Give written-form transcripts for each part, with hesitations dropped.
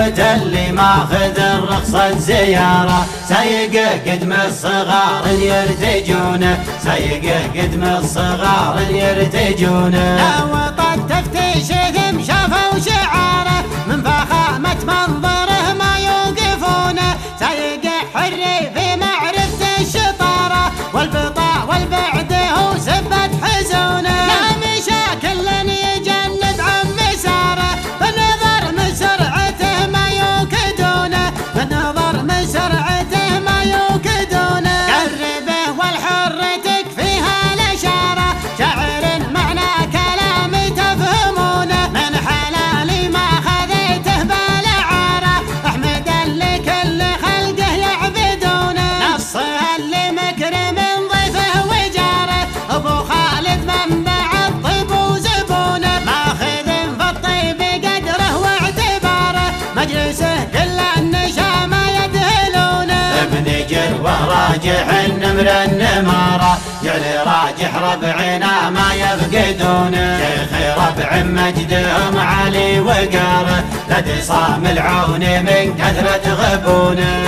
ثبت اللي ماخذ الرخصة زيارة، سايقه قدم الصغار يرتجونه، سايقه قدم الصغار يرتجونه. لو تفتيش ثم شافوا شعاره، من فخامة منظره ما يوقفونه، سايقه حري في معرفة الشطارة، والبطاء والبعد هو سبت حزونه. لا مشاكل يجنب عن مساره، بالنظر من سرعته ما يوكدونه، بالنظر من سرعته ما يوكدونه. قربه والحر تكفيها الاشاره، شاعر معنى كلامي تفهمونه، من حلالي ما خذيته بالعاره، احمد اللي كل خلقه يعبدونه. نصها اللي مكرم ضيفه وجاره، ابو خالد منبع الطيب وزبونه، ماخذ في الطيب قدره واعتباره، مجلسه كل النشامه يدهلونه. ابن جروه راجح النمر النماره، جعل راجح ربعنا ما يفقدونه، شيخ ربع مجدهم علي وقاره، لدي صام العون من كثرة غبونه.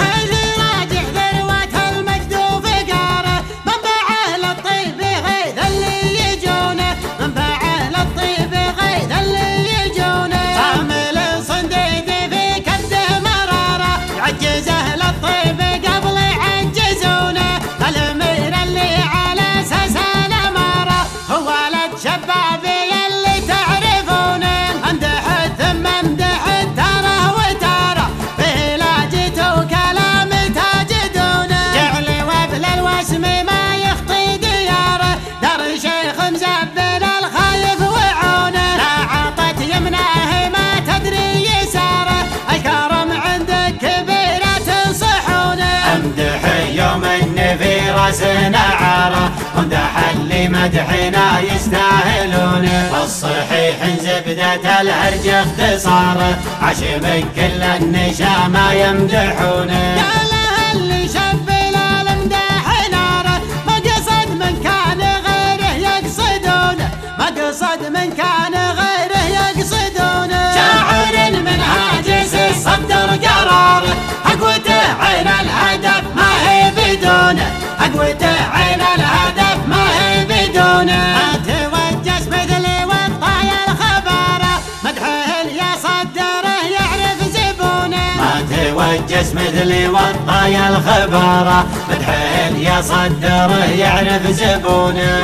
راجح ذروة المجد وفقاره، منبعه للطيب غيث اللي يجونه، منبعه للطيب غيث اللي يجونه. صامل صنديد في كبده مراره، يعجزه للطيب قبل يعجزونه، الامير اللي على اساس الاماره، هو ولد شبابي اللي تعرفونه، امدحت ثم امدحت تاره وتاره، به لاجته وكلامي تجدونه، جعلي وابل الوسم ما يخطي دياره، دار شيخ مزبل الخايف وعونه، لا عطت يمناه ما تدري يساره، الكرم عندك كبيره تنصحونه. امدح يوم النفي راسنا عاره، وامدح اللي مدحنا يستاهلونه، والصحيح زبدة الهرج اختصاره، عاش من كل النشامة يمدحونه. يا له اللي شبل الامداح ناره، ما قصد من كان غيره يقصدونه، ما قصد من كان غيره يقصدونه. شاعر من هاجس الصدر قراره، اقوته عين الهدف ما هي بدونه، اقوته عين الهدف ما هي بدونه. ما توجس مثلي والطايا الخباره، مدحه اللي صدره يعرف زبونه، ما توجس مثلي والطايا الخباره، مدحه اللي صدره يعرف زبونه.